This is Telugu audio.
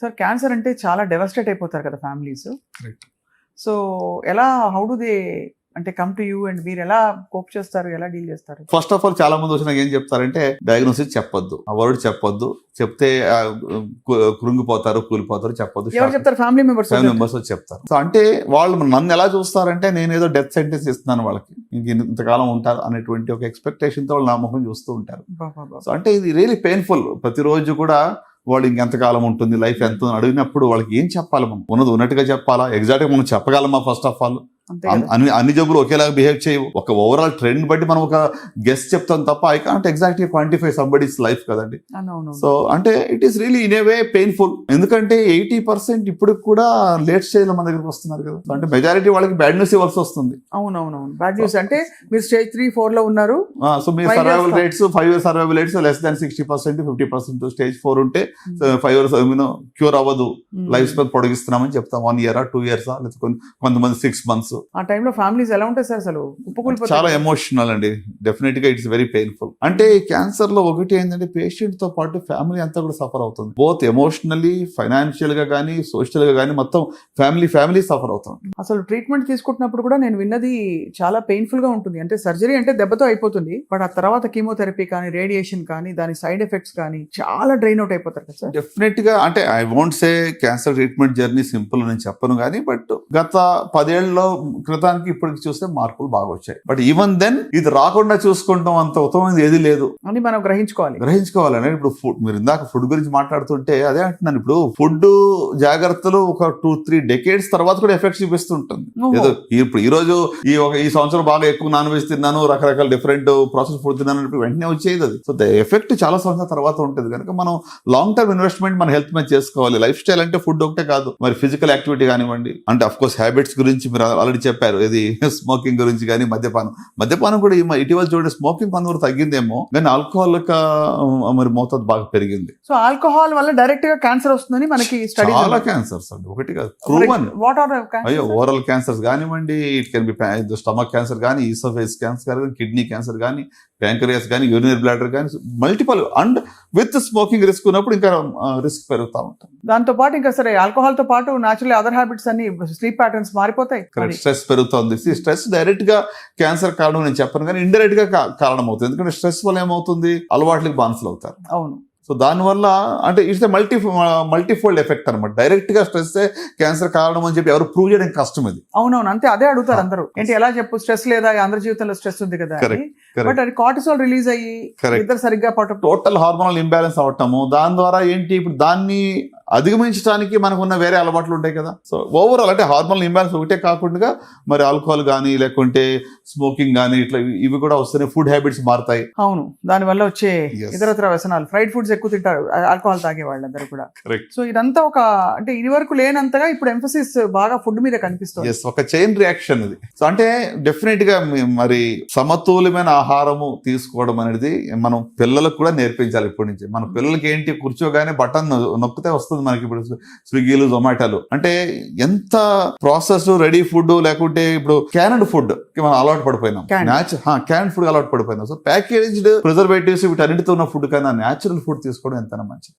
సార్ క్యాన్సర్ అంటే చాలా డెవస్టేట్ అయిపోతారు కదా ఫ్యామిలీస్. కరెక్ట్. సో ఎలా హౌ డు దే అంటే కమ్ టు యూ అండ్ మీరు ఎలా కోప్ చేస్తారు, ఎలా డీల్ చేస్తారు? ఫస్ట్ ఆఫ్ ఆల్ చాలా మంది వచ్చినాక ఏం చెప్తారంటే డయాగ్నోసిస్ చెప్పొద్దు, ఆ వర్డ్ చెప్పొద్దు, చెప్తే కృంగిపోతారు, కూలిపోతారు, చెప్పొద్దు. ఎవరు చెప్తారు? ఫ్యామిలీ మెంబర్స్ వచ్చి చెప్తారు. సో అంటే వాళ్ళు నన్ను ఎలా చూస్తారంటే నేను ఏదో డెత్ సెంటెన్స్ ఇస్తున్నాను వాళ్ళకి, ఇంతకాలం ఉంటారు అనేటువంటి ఒక ఎక్స్పెక్టేషన్ తో వాళ్ళు నా ముఖం చూస్తూ ఉంటారు. సో అంటే ఇది రియలీ పెయిన్ఫుల్. ప్రతిరోజు కూడా వాళ్ళు ఇంకెంతకాలం ఉంటుంది, లైఫ్ ఎంత అడిగినప్పుడు వాళ్ళకి ఏం చెప్పాలి? మనం ఉన్నది ఉన్నట్టుగా చెప్పాలా? ఎగ్జాక్ట్ గా మనం చెప్పగలమా? ఫస్ట్ ఆఫ్ ఆల్ అన్ని జబ్బులు ఒకేలాగా బిహేవ్ చేయవు. ఒక ఓవరాల్ ట్రెండ్ బట్టి మనం ఒక గెస్ చెప్తాం తప్ప I can't exactly quantify somebody's life కదండి. సో అంటే it is really in a way painful. ఎందుకంటే 80% ఇప్పుడు కూడా లేట్ స్టేజ్ లో మన దగ్గరకు వస్తున్నారు కదా. అంటే మెజారిటీ వాళ్ళకి బ్యాడ్ న్యూస్ ఇవ్వాల్సి వస్తుంది. అవునవునవును, బ్యాడ్ న్యూస్. అంటే మీరు స్టేజ్ 3-4 లో ఉన్నారు. సో మీ survival rates 5 years survival rates less than 60%, 50%. Stage 4 ఉంటే 5 years క్యూర్ అవ్వదు, లైఫ్ స్పాన్ పొడిగిస్తున్నామని చెప్తాం. 1 year 2 years లేదా కొంతమంది 6 months. ఆ టైంలో ఫ్యామిలీస్ ఎలా ఉంటాయి సార్? అసలు చాలా ఎమోషనల్ అండి. డెఫినెట్ గా ఇట్స్ వెరీ పెయిన్ఫుల్. అంటే క్యాన్సర్ లో ఒకటి ఏంటంటే పేషెంట్ తో పాటు ఫ్యామిలీ అంతా కూడా సఫర్ అవుతుంది. బోత్ ఎమోషనల్లీ, ఫైనాన్షియల్ గా కానీ, సోషల్ గా కానీ, మొత్తం ఫ్యామిలీ సఫర్ అవుతుంది. అసలు ట్రీట్మెంట్ తీసుకుంటున్నప్పుడు కూడా నేను విన్నది చాలా పెయిన్ఫుల్ గా ఉంటుంది. అంటే సర్జరీ అంటే దెబ్బతో అయిపోతుంది, బట్ ఆ తర్వాత కీమోథెరపీ కానీ, రేడియేషన్ కానీ, దాని సైడ్ ఎఫెక్ట్స్ కానీ చాలా డ్రైన్ అవుట్ అయిపోతారు కదా సార్. డెఫినెట్ గా అంటే I won't say cancer treatment journey simple నేను చెప్పను కానీ, బట్ గత 10 ఏళ్లలో క్రితానికి ఇప్పటికి చూస్తే మార్పులు బాగా వచ్చాయి. బట్ ఈవెన్ దెన్ ఇది రాకుండా చూసుకుంటాం అంత ఉత్తమమైనది ఏది లేదు అని మనం గ్రహించుకోవాలని. ఇప్పుడు ఫుడ్, మీరు ఇందాక ఫుడ్ గురించి మాట్లాడుతుంటే అదే అంటున్నాను. ఇప్పుడు ఫుడ్ జాగ్రత్తలు ఒక 2-3 decades తర్వాత కూడా ఎఫెక్ట్స్ చూపిస్తుంటుంది. ఏదో ఇప్పుడు ఈ సంవత్సరం బాగా ఎక్కువ నాన్ వెజ్ తిన్నాను, రకరకాల డిఫరెంట్ ప్రాసెస్ ఫుడ్ తిన్నాను, వెంటనే వచ్చేది అది. సో ద ఎఫెక్ట్ చాలా సంవత్సరాల తర్వాత ఉంటుంది కనుక మనం లాంగ్ టర్మ్ ఇన్వెస్ట్మెంట్ మన హెల్త్ మీద చేసుకోవాలి. లైఫ్ స్టైల్ అంటే ఫుడ్ ఒకటే కాదు, మరి ఫిజికల్ యాక్టివిటీ కానివ్వండి. అంటే అఫ్ కోర్స్ హ్యాబిట్స్ గురించి మీరు ఆల్రెడీ చెప్పారు, ఇది స్మోకింగ్ గురించి కానీ, మద్యపానం కూడా ఇటీవల చూడండి స్మోకింగ్ కొంతవరకు తగ్గిందేమో, కానీ ఆల్కహాల్ మరి మోతాదు బాగా పెరిగింది. సో ఆల్కహాల్ వల్ల డైరెక్ట్ గా క్యాన్సర్ వస్తుందని మనకి స్టడీ. చాలా క్యాన్సర్స్ అండి, ఒకటి కాదు, ప్రూవన్. అయ్యో ఓరల్ క్యాన్సర్స్ కానివ్వండి, it can be stomach cancer కానీ, ఈసోఫేస్ క్యాన్సర్ కానీ, కిడ్నీ క్యాన్సర్ కానీ, ప్యాంక్రియాస్ కానీ, యూరినరీ బ్లాడర్ కానీ, multiple. And with smoking risk ఉన్నప్పుడు ఇంకా రిస్క్ పెరుగుతూ ఉంటుంది. దాంతో పాటు ఇంకా సరే ఆల్కహాల్ తో పాటు న్యాచురల్ అదర్ హ్యాబిట్స్ అన్ని, స్లీప్ ప్యాటర్న్స్ మారిపోతాయి. స్ట్రెస్ పెరుగుతుంది. స్ట్రెస్ డైరెక్ట్ గా క్యాన్సర్ కారణం నేను చెప్పను కానీ ఇండైరెక్ట్ గా కారణం అవుతుంది. ఎందుకంటే స్ట్రెస్ వల్ల ఏమవుతుంది, అలవాట్లకు బానిసలు అవుతారు. అవును. సో దానివల్ల అంటే ఇట్స్ మల్టీఫోల్డ్ ఎఫెక్ట్ అనమాట. డైరెక్ట్ గా స్ట్రెస్ క్యాన్సర్ కారణం అని చెప్పి ఎవరు ప్రూవ్ చేయడం కష్టం. ఇది అవునవును, అంతే. అదే అడుగుతారు అందరూ, ఏంటి ఎలా చెప్పు, స్ట్రెస్ లేదా? అందరి జీవితంలో స్ట్రెస్ ఉంది కదా. బట్ అది కార్టిసాల్ రిలీజ్ అయ్యి ఇద్దరు సరిగ్గా టోటల్ హార్మోనల్ ఇంబ్యాలెన్స్ అవటము, దాని ద్వారా ఏంటి ఇప్పుడు దాన్ని అధిగమించడానికి మనకు ఉన్న వేరే అలవాట్లు ఉంటాయి కదా. సో ఓవరాల్ అంటే హార్మోనల్ ఇంబ్యాలెన్స్ ఒకటే కాకుండా మరి ఆల్కహాల్ కానీ, లేకుంటే స్మోకింగ్ కానీ, ఇట్లా ఇవి కూడా వస్తున్నాయి. ఫుడ్ హ్యాబిట్స్ మారుతాయి. అవును, దాని వల్ల వచ్చే ఇతరత్ర వ్యసనాలు, ఫ్రైడ్ ఫుడ్స్ ఎక్కువ తింటారు ఆల్కహాల్ తాగే వాళ్ళందరూ కూడా. సో ఇదంతా ఒక అంటే ఇది వరకు లేనంతగా ఇప్పుడు ఎంఫసిస్ బాగా ఫుడ్ మీద కనిపిస్తుంది. ఒక చైన్ రియాక్షన్ ఇది. సో అంటే డెఫినెట్ గా మరి సమతుల్యమైన ఆహారము తీసుకోవడం అనేది మనం పిల్లలకు కూడా నేర్పించాలి ఇప్పటి నుంచి. మన పిల్లలకి ఏంటి, కూర్చోగానే బటన్ నొక్కితే వస్తుంది మనకి ఇప్పుడు స్విగ్గీలు, జొమాటోలు. అంటే ఎంత ప్రాసెస్ రెడీ ఫుడ్, లేకుంటే ఇప్పుడు క్యాన్డ్ ఫుడ్ మనం అలవాటు పడిపోయినాం. క్యాన్డ్ ఫుడ్ అలవాటు పడిపోయినాం. సో ప్యాకేజ్డ్ ప్రిజర్వేటివ్స్ వీటన్నిటితో ఉన్న ఫుడ్ కన్నా న్యాచురల్ ఫుడ్ తీసుకోవడం ఎంతైనా మంచిది.